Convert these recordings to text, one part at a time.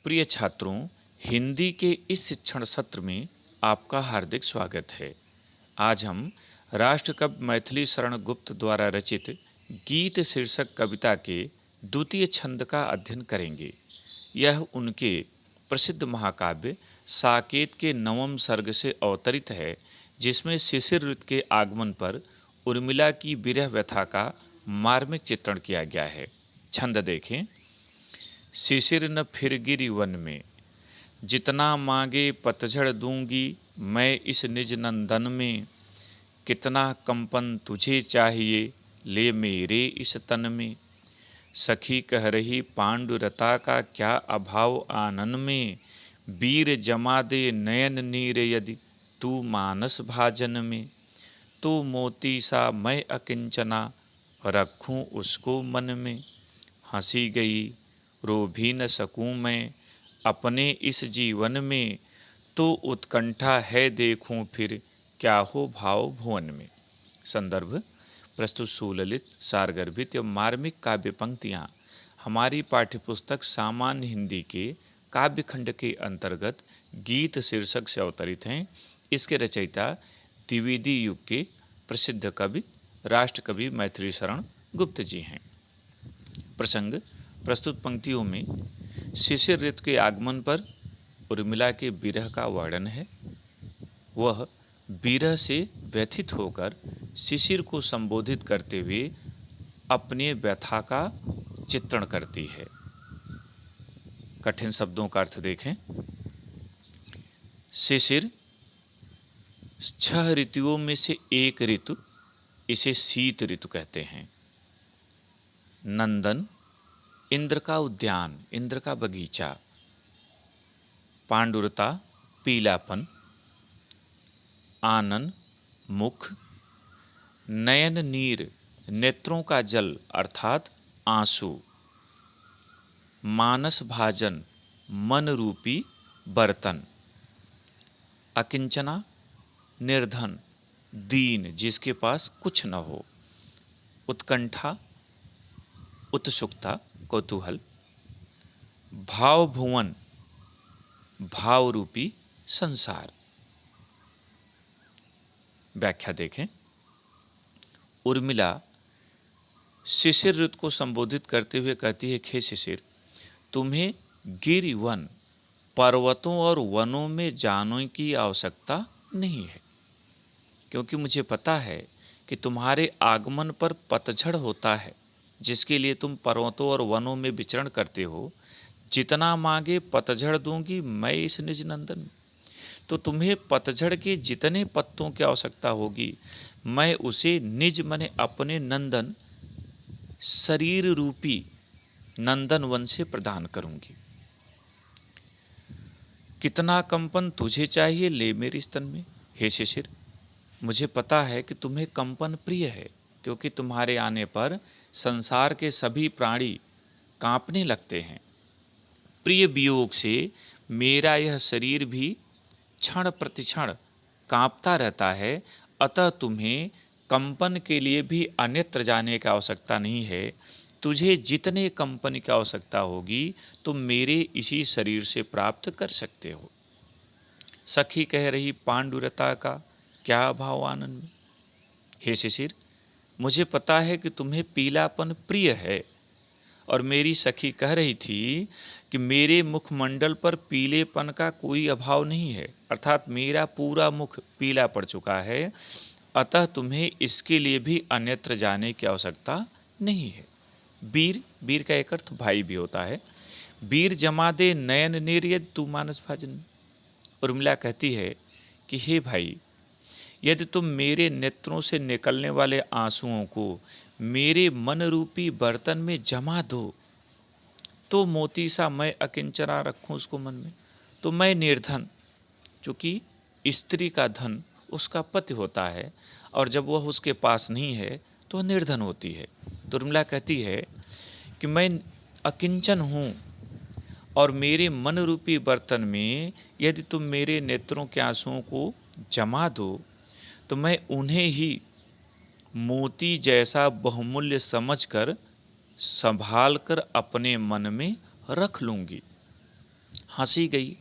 प्रिय छात्रों, हिंदी के इस शिक्षण सत्र में आपका हार्दिक स्वागत है। आज हम राष्ट्रकवि मैथिली शरण गुप्त द्वारा रचित गीत शीर्षक कविता के द्वितीय छंद का अध्ययन करेंगे। यह उनके प्रसिद्ध महाकाव्य साकेत के नवम सर्ग से अवतरित है, जिसमें शिशिर ऋतु के आगमन पर उर्मिला की विरह व्यथा का मार्मिक चित्रण किया गया है। छंद देखें। शिशिर न फिर गिरी वन में, जितना मांगे पतझड़ दूंगी मैं इस निज नंदन में। कितना कंपन तुझे चाहिए ले मेरे इस तन में। सखी कह रही पांडुरता का क्या अभाव आनन में। वीर जमा दे नयन नीर यदि तू मानस भाजन में। तो मोती सा मैं अकिंचना रखूं उसको मन में। हंसी गई रो भी न सकूं मैं अपने इस जीवन में। तो उत्कंठा है देखूं फिर क्या हो भाव भुवन में। संदर्भ। प्रस्तुत सुललित सारगर्भित एवं मार्मिक काव्य पंक्तियाँ हमारी पाठ्यपुस्तक सामान्य हिंदी के काव्यखंड के अंतर्गत गीत शीर्षक से अवतरित हैं। इसके रचयिता द्विवेदी युग के प्रसिद्ध कवि राष्ट्रकवि मैथिली शरण गुप्त जी हैं। प्रसंग। प्रस्तुत पंक्तियों में शिशिर ऋतु के आगमन पर उर्मिला के विरह का वर्णन है। वह विरह से व्यथित होकर शिशिर को संबोधित करते हुए अपने व्यथा का चित्रण करती है। कठिन शब्दों का अर्थ देखें। शिशिर 6 ऋतुओं में से एक ऋतु, इसे शीत ऋतु कहते हैं। नंदन, इंद्र का उद्यान, इंद्र का बगीचा। पांडुरता, पीलापन। आनन, मुख। नयन नीर, नेत्रों का जल अर्थात आंसू। मानस भाजन, मन रूपी बर्तन। अकिंचना, निर्धन, दीन, जिसके पास कुछ न हो। उत्कंठा, उत्सुकता, कौतूहल। भाव भुवन, भाव रूपी संसार। व्याख्या देखें। उर्मिला शिशिर ऋतु को संबोधित करते हुए कहती है, हे शिशिर, तुम्हें गिरि वन, पर्वतों और वनों में जाने की आवश्यकता नहीं है, क्योंकि मुझे पता है कि तुम्हारे आगमन पर पतझड़ होता है, जिसके लिए तुम पर्वतों और वनों में विचरण करते हो। जितना मांगे पतझड़ दूंगी मैं इस निज नंदन में। तो तुम्हें पतझड़ के जितने पत्तों की आवश्यकता होगी, मैं उसे निज मने अपने नंदन शरीर रूपी नंदन वन से प्रदान करूंगी। कितना कंपन तुझे चाहिए ले मेरे स्तन में। हे शिशिर, मुझे पता है कि तुम्हें कंपन प्रिय है, क्योंकि तुम्हारे आने पर संसार के सभी प्राणी कांपने लगते हैं। प्रिय वियोग से मेरा यह शरीर भी क्षण प्रतिक्षण कांपता रहता है। अतः तुम्हें कंपन के लिए भी अन्यत्र जाने की आवश्यकता नहीं है। तुझे जितने कंपन की आवश्यकता होगी तुम मेरे इसी शरीर से प्राप्त कर सकते हो। सखी कह रही पांडुरता का क्या अभाव आनंद में। हे शिशिर, मुझे पता है कि तुम्हें पीलापन प्रिय है, और मेरी सखी कह रही थी कि मेरे मुखमंडल पर पीलेपन का कोई अभाव नहीं है, अर्थात मेरा पूरा मुख पीला पड़ चुका है। अतः तुम्हें इसके लिए भी अन्यत्र जाने की आवश्यकता नहीं है। वीर, वीर का एक अर्थ भाई भी होता है। वीर जमा दे नयन निर्यद तू मानस भाजन। उर्मिला कहती है कि हे भाई, यदि तुम मेरे नेत्रों से निकलने वाले आंसुओं को मेरे मन रूपी बर्तन में जमा दो, तो मोती सा मैं अकिंचना रखूं उसको मन में। तो मैं निर्धन, चूँकि स्त्री का धन उसका पति होता है, और जब वह उसके पास नहीं है तो वह निर्धन होती है। तो उर्मिला कहती है कि मैं अकिंचन हूँ, और मेरे मन रूपी बर्तन में यदि तुम मेरे नेत्रों के आंसुओं को जमा दो, तो मैं उन्हें ही मोती जैसा बहुमूल्य समझकर संभाल कर अपने मन में रख लूँगी। हंसी गई।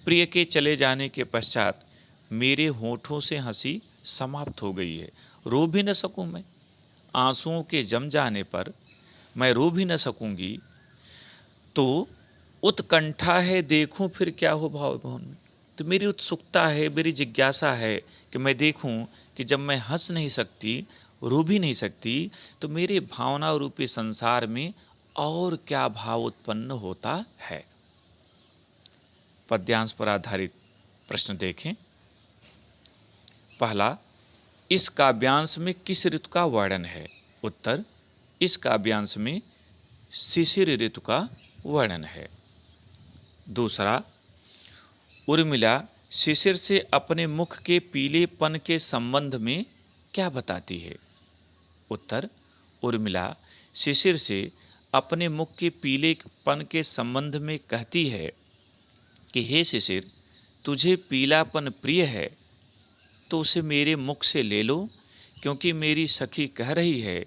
प्रिय के चले जाने के पश्चात मेरे होठों से हंसी समाप्त हो गई है। रो भी न सकूं मैं, आंसुओं के जम जाने पर मैं रो भी न सकूंगी। तो उत्कंठा है, देखूं फिर क्या हो भाव भवन में। तो मेरी उत्सुकता है, मेरी जिज्ञासा है कि मैं देखूं कि जब मैं हंस नहीं सकती, रो भी नहीं सकती, तो मेरे भावना रूपी संसार में और क्या भाव उत्पन्न होता है। पद्यांश पर आधारित प्रश्न देखें। पहला, इस काव्यांश में किस ऋतु का वर्णन है? उत्तर, इस काव्यांश में शिशिर ऋतु का वर्णन है। दूसरा, उर्मिला शिशिर से अपने मुख के पीलेपन के संबंध में क्या बताती है? उत्तर, उर्मिला शिशिर से अपने मुख के पीलेपन के संबंध में कहती है कि हे शिशिर, तुझे पीलापन प्रिय है तो उसे मेरे मुख से ले लो, क्योंकि मेरी सखी कह रही है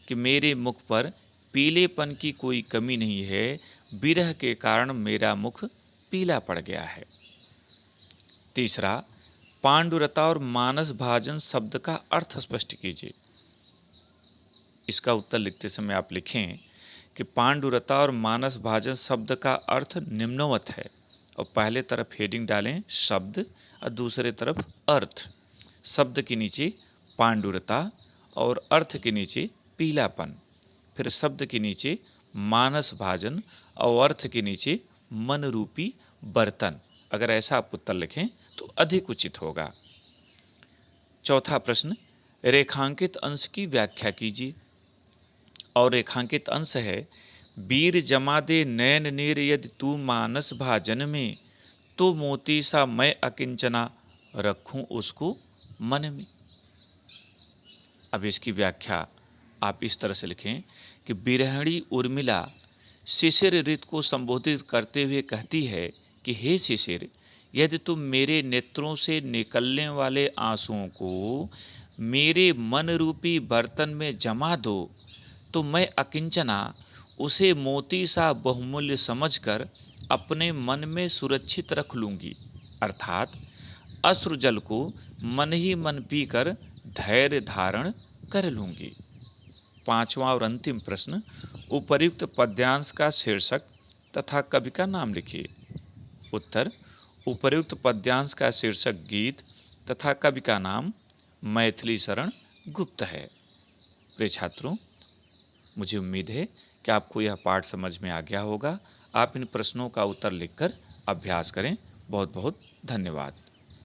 कि मेरे मुख पर पीलेपन की कोई कमी नहीं है, विरह के कारण मेरा मुख पीला पड़ गया है। तीसरा, पांडुरता और मानस भाजन शब्द का अर्थ स्पष्ट कीजिए। इसका उत्तर लिखते समय आप लिखें कि पांडुरता और मानस भाजन शब्द का अर्थ निम्नवत है, और पहले तरफ हेडिंग डालें शब्द और दूसरे तरफ अर्थ। शब्द के नीचे पांडुरता और अर्थ के नीचे पीलापन, फिर शब्द के नीचे मानस भाजन और अर्थ के नीचे मन रूपी बर्तन। अगर ऐसा आप उत्तर लिखें तो अधिक उचित होगा। चौथा प्रश्न, रेखांकित अंश की व्याख्या कीजिए। और रेखांकित अंश है, वीर जमा दे नैन नीर यदि तू मानस भाजन में, तो मोती सा मैं अकिंचना रखूं उसको मन में। अब इसकी व्याख्या आप इस तरह से लिखें कि बिरहणी उर्मिला शिशिर ऋतु को संबोधित करते हुए कहती है कि हे शिशिर, यदि तुम मेरे नेत्रों से निकलने वाले आंसुओं को मेरे मन रूपी बर्तन में जमा दो, तो मैं अकिंचना उसे मोती सा बहुमूल्य समझकर अपने मन में सुरक्षित रख लूंगी, अर्थात अश्रु जल को मन ही मन पीकर धैर्य धारण कर लूंगी। पांचवा और अंतिम प्रश्न, उपर्युक्त पद्यांश का शीर्षक तथा कवि का नाम लिखिए। उत्तर, उपर्युक्त पद्यांश का शीर्षक गीत तथा कवि का नाम मैथिली शरण गुप्त है। प्रिय छात्रों, मुझे उम्मीद है कि आपको यह पाठ समझ में आ गया होगा। आप इन प्रश्नों का उत्तर लिखकर अभ्यास करें। बहुत बहुत धन्यवाद।